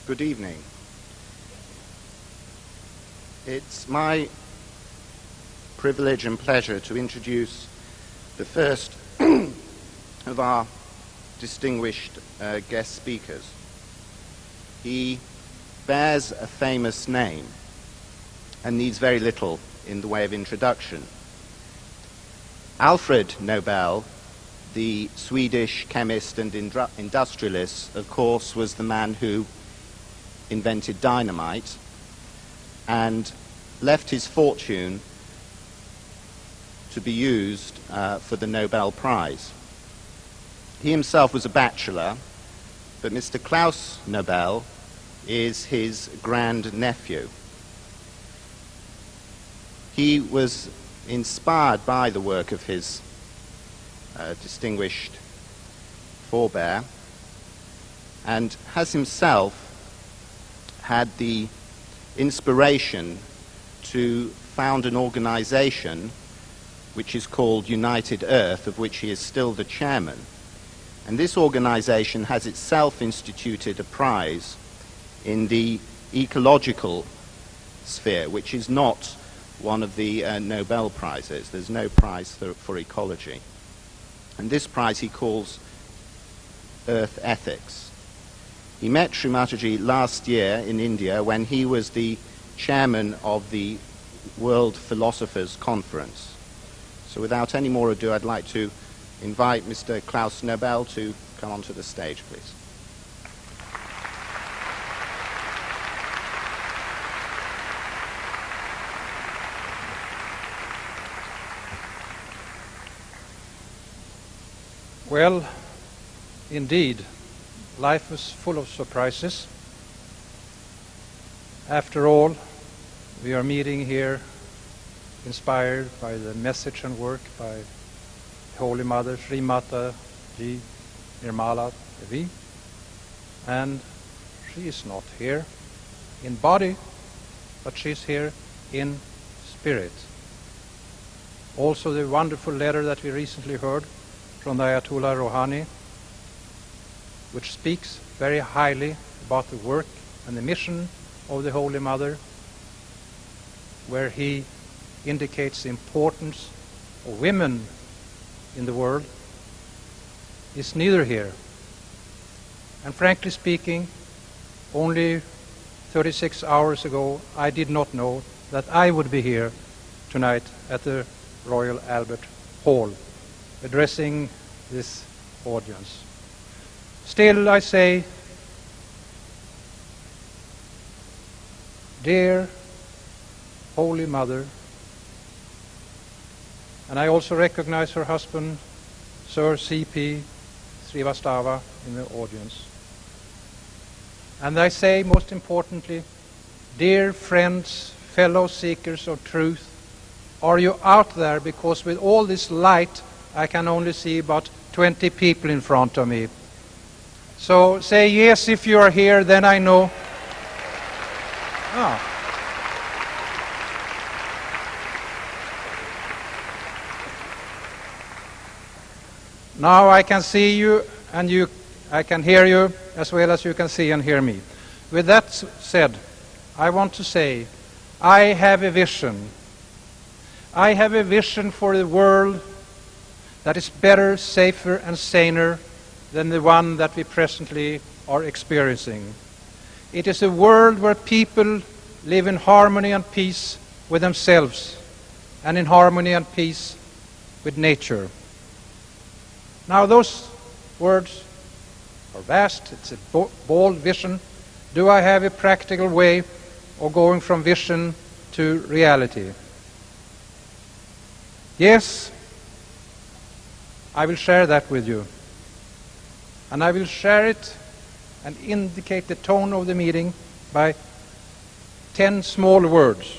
Good evening. It's my privilege and pleasure to introduce the first of our distinguished guest speakers. He bears a famous name and needs very little in the way of introduction. Alfred Nobel, the Swedish chemist and industrialist, of course, was the man who invented dynamite and left his fortune to be used for the Nobel Prize. He himself was a bachelor, but Mr. Claes Nobel is his grand-nephew. He was inspired by the work of his distinguished forebear and has himself had the inspiration to found an organization which is called United Earth, of which he is still the chairman. And this organization has itself instituted a prize in the ecological sphere, which is not one of the Nobel Prizes. There's no prize for ecology. And this prize he calls Earth Ethics. He met Shri Mataji last year in India when he was the chairman of the World Philosophers Conference. So without any more ado, I'd like to invite Mr. Claes Nobel to come onto the stage, please. Well, indeed, life was full of surprises. After all, we are meeting here inspired by the message and work by Holy Mother Shri Mataji Nirmala Devi, and she is not here in body, but she is here in spirit. Also the wonderful letter that we recently heard from the Ayatollah Rouhani, which speaks very highly about the work and the mission of the Holy Mother, where he indicates the importance of women in the world, is neither here. And frankly speaking, only 36 hours ago, I did not know that I would be here tonight at the Royal Albert Hall, addressing this audience. Still, I say, dear Holy Mother, and I also recognize her husband, Sir C.P. Srivastava, in the audience. And I say, most importantly, dear friends, fellow seekers of truth, are you out there? Because with all this light, I can only see about 20 people in front of me. So say yes if you are here, then I know. Ah. Now I can see you, and I can hear you as well as you can see and hear me. With that said, I want to say, I have a vision. I have a vision for the world that is better, safer, and saner than the one that we presently are experiencing. It is a world where people live in harmony and peace with themselves and in harmony and peace with nature. Now those words are vast, it's a bold vision. Do I have a practical way of going from vision to reality? Yes, I will share that with you. And I will share it and indicate the tone of the meeting by 10 small words.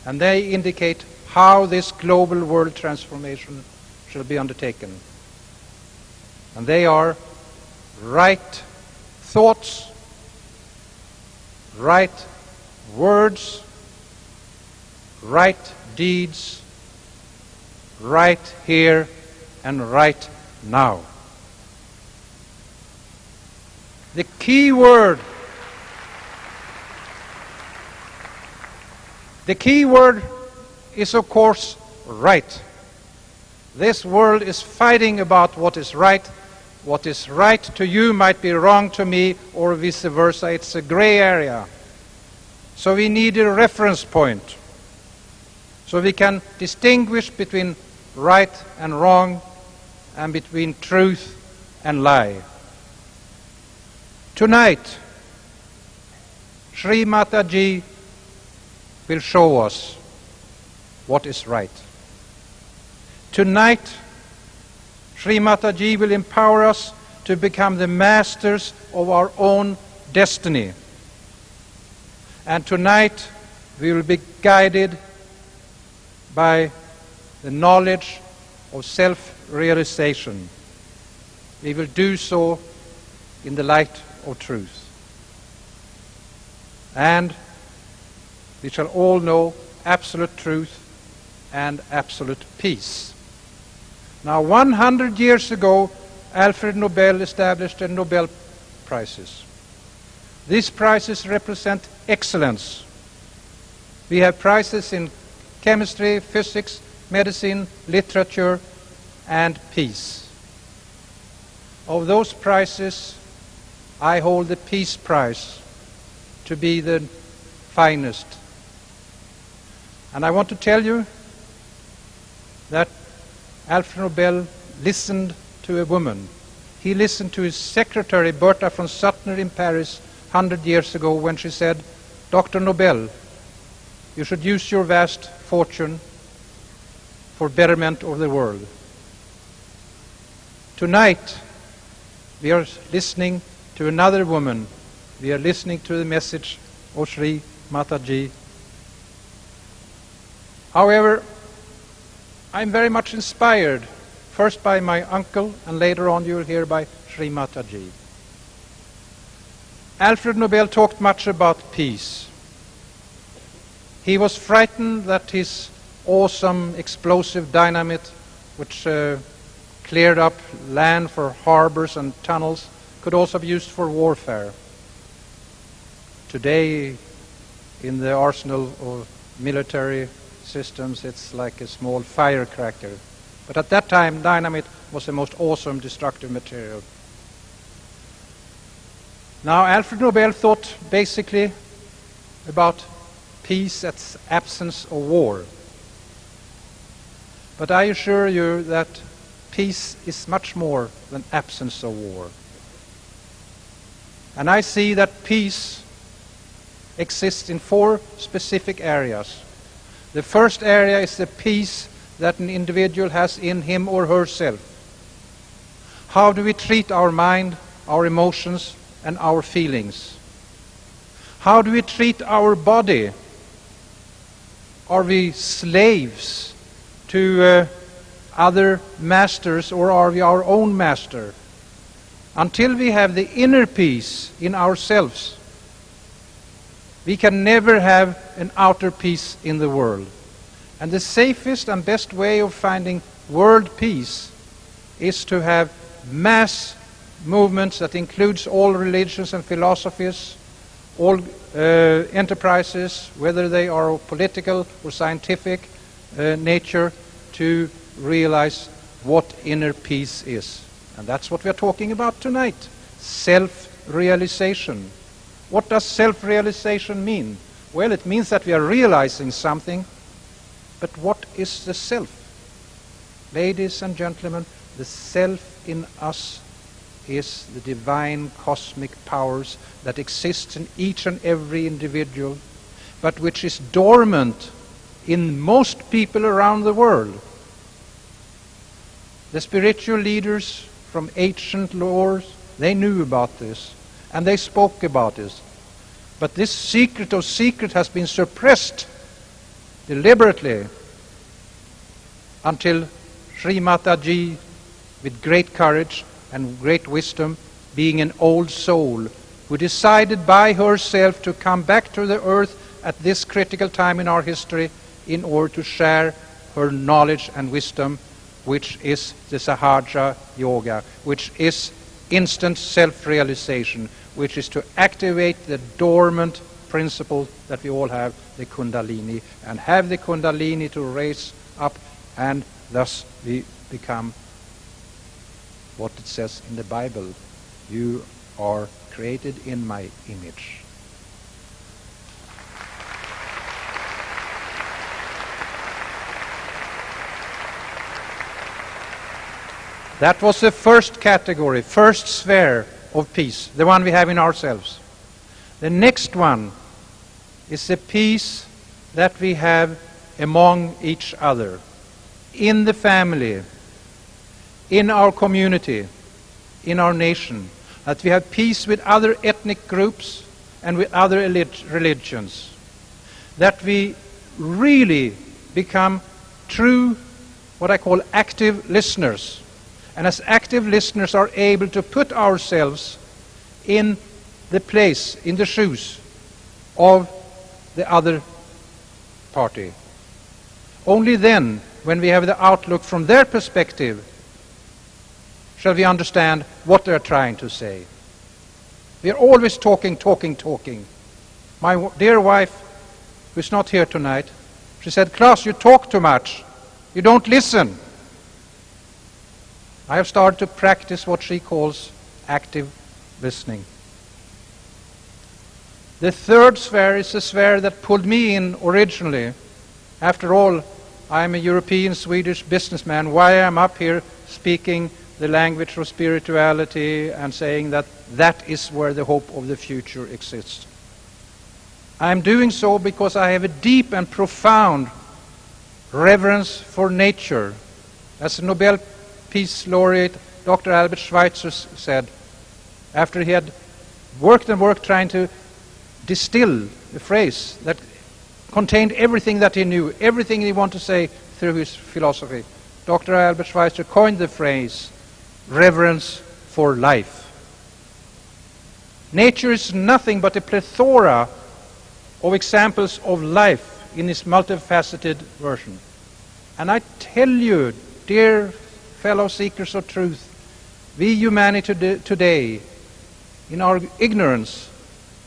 And they indicate how this global world transformation shall be undertaken. And they are right thoughts, right words, right deeds, right here and right now. The key word is, of course, right. This world is fighting about what is right. What is right to you might be wrong to me, or vice versa. It's a gray area. So we need a reference point, so we can distinguish between right and wrong, and between truth and lie. Tonight, Shri Mataji will show us what is right. Tonight, Shri Mataji will empower us to become the masters of our own destiny. And tonight, we will be guided by the knowledge of self-realization. We will do so in the light of truth. And we shall all know absolute truth and absolute peace. Now, 100 years ago, Alfred Nobel established the Nobel Prizes. These prizes represent excellence. We have prizes in chemistry, physics, medicine, literature, and peace. Of those prizes, I hold the Peace Prize to be the finest. And I want to tell you that Alfred Nobel listened to a woman. He listened to his secretary, Bertha von Suttner, in Paris 100 years ago, when she said, "Dr. Nobel, you should use your vast fortune for betterment of the world." Tonight, we are listening to another woman. We are listening to the message of Shri Mataji. However, I'm very much inspired, first by my uncle, and later on you will hear by Shri Mataji. Alfred Nobel talked much about peace. He was frightened that his awesome explosive dynamite, which cleared up land for harbors and tunnels, could also be used for warfare. Today, in the arsenal of military systems, it's like a small firecracker. But at that time, dynamite was the most awesome destructive material. Now, Alfred Nobel thought basically about peace as absence of war. But I assure you that peace is much more than absence of war. And I see that peace exists in 4 specific areas. The first area is the peace that an individual has in him or herself. How do we treat our mind, our emotions, and our feelings? How do we treat our body? Are we slaves to other masters, or are we our own master? Until we have the inner peace in ourselves, we can never have an outer peace in the world. And the safest and best way of finding world peace is to have mass movements that includes all religions and philosophies, all enterprises, whether they are of political or scientific nature, to realize what inner peace is. And that's what we are talking about tonight. Self-realization. What does self-realization mean? Well, it means that we are realizing something, but what is the self? Ladies and gentlemen, the self in us is the divine cosmic powers that exist in each and every individual, but which is dormant in most people around the world. The spiritual leaders from ancient laws, they knew about this, and they spoke about this. But this secret of secret has been suppressed deliberately until Shri Mataji, with great courage and great wisdom, being an old soul, who decided by herself to come back to the earth at this critical time in our history in order to share her knowledge and wisdom, which is the Sahaja Yoga, which is instant self-realization, which is to activate the dormant principle that we all have, the Kundalini, and have the Kundalini to raise up, and thus we become what it says in the Bible: you are created in my image. That was the first category, first sphere of peace, the one we have in ourselves. The next one is the peace that we have among each other, in the family, in our community, in our nation, that we have peace with other ethnic groups and with other religions, that we really become true, what I call active listeners, and as active listeners are able to put ourselves in the place, in the shoes of the other party. Only then, when we have the outlook from their perspective, shall we understand what they're trying to say. We are always talking. My dear wife, who's not here tonight, she said, "Claes, you talk too much. You don't listen." I have started to practice what she calls active listening. The third sphere is the sphere that pulled me in originally. After all, I'm a European Swedish businessman. Why am I up here speaking the language of spirituality and saying that that is where the hope of the future exists? I'm doing so because I have a deep and profound reverence for nature. As the Nobel Peace Laureate Dr. Albert Schweitzer said, after he had worked trying to distill the phrase that contained everything that he knew, everything he wanted to say through his philosophy, Dr. Albert Schweitzer coined the phrase, reverence for life. Nature is nothing but a plethora of examples of life in its multifaceted version. And I tell you, dear fellow seekers of truth, we humanity today, in our ignorance,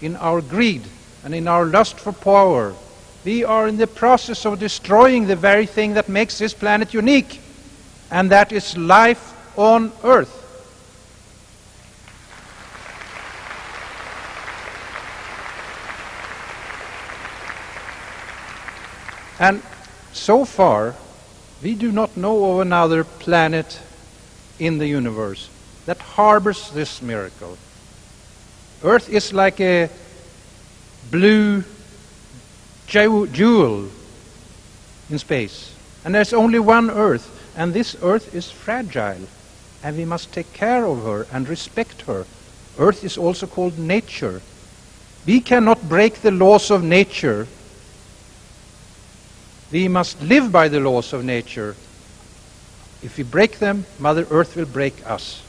in our greed, and in our lust for power, we are in the process of destroying the very thing that makes this planet unique, and that is life on Earth. And so far, we do not know of another planet in the universe that harbors this miracle. Earth is like a blue jewel in space. And there's only one Earth, and this Earth is fragile, and we must take care of her and respect her. Earth is also called nature. We cannot break the laws of nature. We must live by the laws of nature. If we break them, Mother Earth will break us.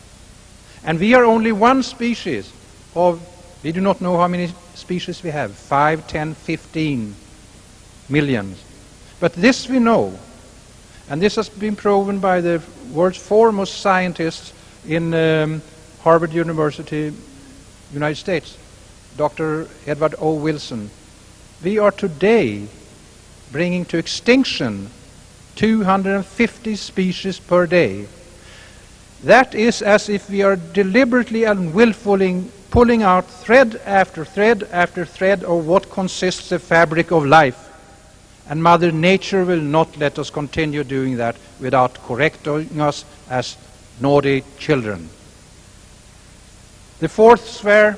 And we are only one species of, we do not know how many species we have, 5, 10, 15 millions. But this we know. And this has been proven by the world's foremost scientists in Harvard University, United States, Dr. Edward O. Wilson. We are today bringing to extinction 250 species per day. That is as if we are deliberately and willfully pulling out thread after thread after thread of what consists the fabric of life. And Mother Nature will not let us continue doing that without correcting us as naughty children. The fourth sphere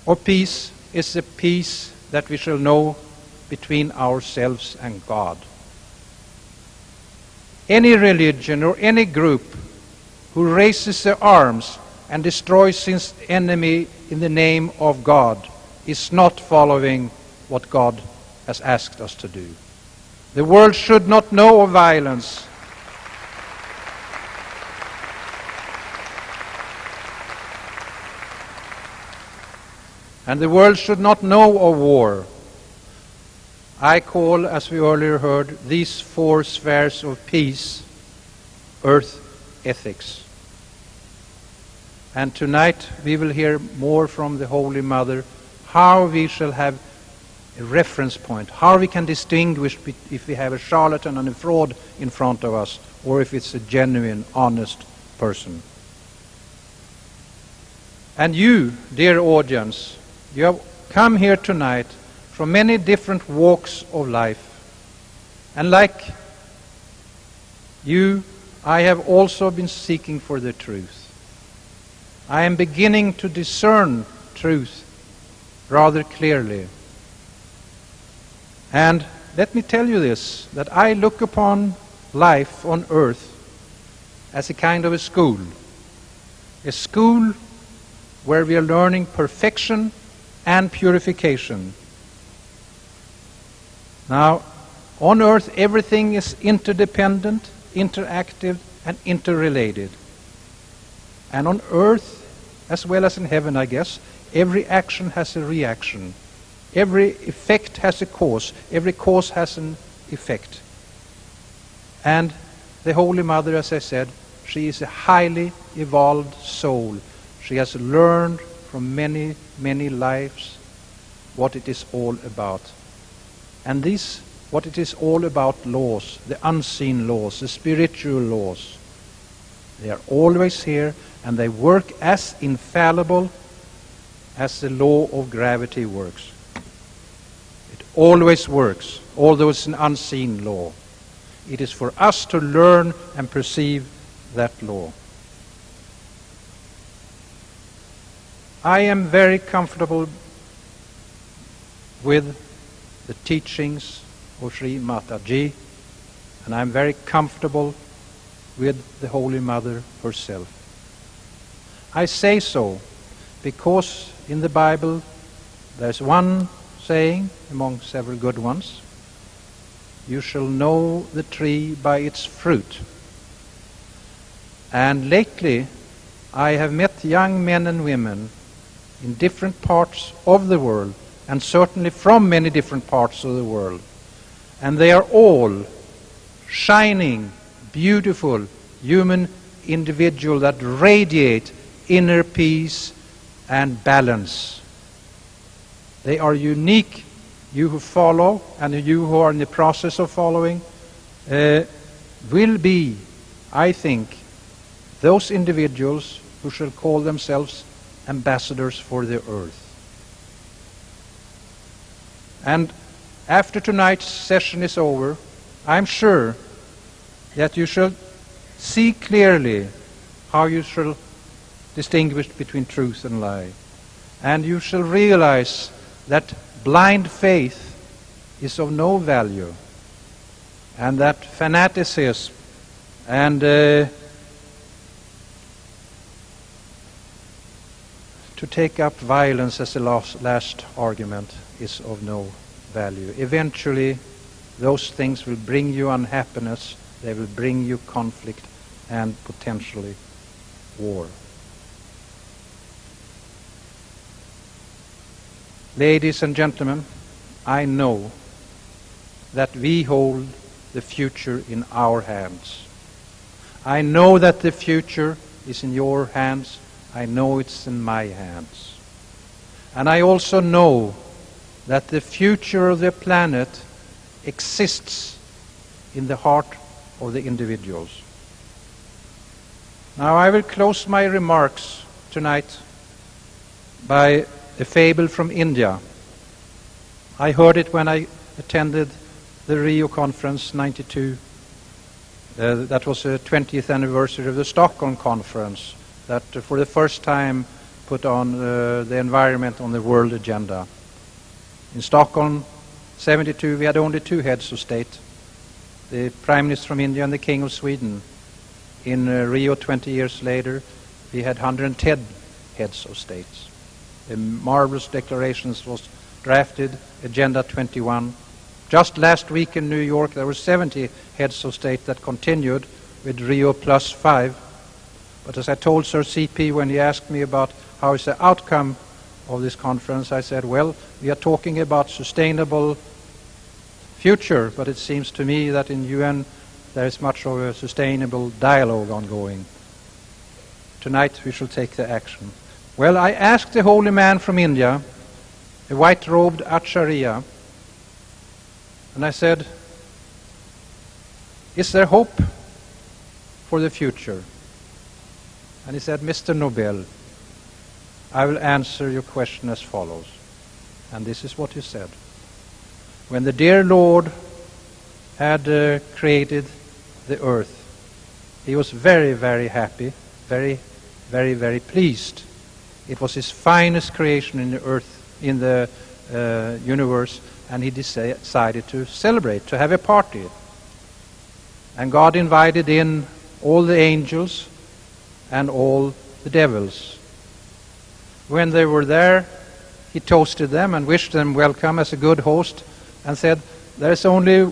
of peace is the peace that we shall know between ourselves and God. Any religion or any group who raises their arms and destroys its enemy in the name of God is not following what God has asked us to do. The world should not know of violence. And the world should not know of war. I call, as we earlier heard, these four spheres of peace, earth ethics. And tonight we will hear more from the Holy Mother, how we shall have a reference point, how we can distinguish if we have a charlatan and a fraud in front of us, or if it's a genuine, honest person. And you, dear audience, you have come here tonight from many different walks of life. And like you, I have also been seeking for the truth. I am beginning to discern truth rather clearly. And let me tell you this, that I look upon life on earth as a kind of a school where we are learning perfection and purification. Now, on earth everything is interdependent, interactive, and interrelated. And on earth, as well as in heaven, I guess, every action has a reaction. Every effect has a cause. Every cause has an effect. And the Holy Mother, as I said, she is a highly evolved soul. She has learned from many, many lives what it is all about. And these, what it is all about, laws, the unseen laws, the spiritual laws, they are always here, and they work as infallible as the law of gravity works. It always works, although it's an unseen law. It is for us to learn and perceive that law. I am very comfortable with the teachings of Shri Mataji, and I'm very comfortable with the Holy Mother herself. I say so because in the Bible there's one saying among several good ones: you shall know the tree by its fruit. And lately I have met young men and women in different parts of the world, and certainly from many different parts of the world, and they are all shining, beautiful human individuals that radiate inner peace and balance. They are unique. You who follow and you who are in the process of following will be, I think, those individuals who shall call themselves ambassadors for the earth. And after tonight's session is over, I'm sure that you shall see clearly how you shall distinguish between truth and lie. And you shall realize that blind faith is of no value, and that fanaticism and to take up violence as the last argument is of no value. Eventually, those things will bring you unhappiness, they will bring you conflict and potentially war. Ladies and gentlemen, I know that we hold the future in our hands. I know that the future is in your hands. I know it's in my hands. And I also know that the future of the planet exists in the heart of the individuals. Now I will close my remarks tonight by a fable from India. I heard it when I attended the Rio Conference 92. That was the 20th anniversary of the Stockholm Conference that for the first time put on the environment on the world agenda. In Stockholm, 72, we had only two heads of state, the Prime Minister from India and the King of Sweden. In Rio, 20 years later, we had 110 heads of states. The marvelous declarations was drafted, Agenda 21. Just last week in New York, there were 70 heads of state that continued with Rio plus 5. But as I told Sir C.P. when he asked me about how is the outcome of this conference, I said, well, we are talking about sustainable future, but it seems to me that in UN there is much of a sustainable dialogue ongoing. tonight we shall take the action. Well, I asked the holy man from India, a white-robed Acharya, and I said, is there hope for the future? And he said, Mr. Nobel, I will answer your question as follows. And this is what he said. When the dear Lord had created the earth, he was very, very happy, very, very, very pleased. It was his finest creation in the earth, in the universe, and he decided to celebrate, to have a party. And God invited in all the angels and all the devils. When they were there, he toasted them and wished them welcome as a good host and said, there is only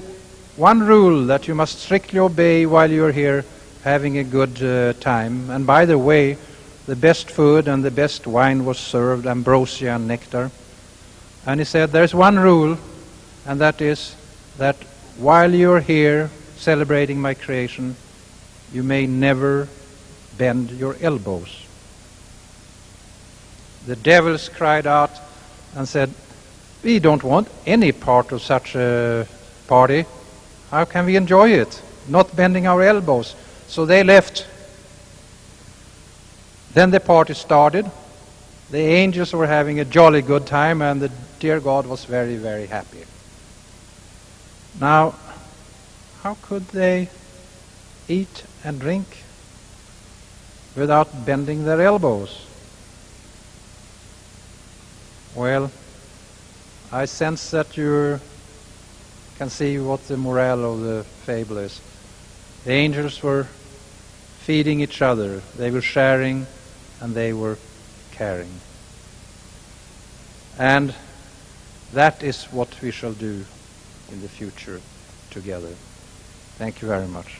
one rule that you must strictly obey while you are here having a good time. And by the way, the best food and the best wine was served, ambrosia and nectar. And he said, there is one rule, and that is that while you are here celebrating my creation, you may never bend your elbows. The devils cried out and said, we don't want any part of such a party. How can we enjoy it? Not bending our elbows. So they left. Then the party started. The angels were having a jolly good time, and the dear God was very, very happy. Now, how could they eat and drink without bending their elbows? Well, I sense that you can see what the morale of the fable is. The angels were feeding each other. They were sharing and they were caring. And that is what we shall do in the future together. Thank you very much.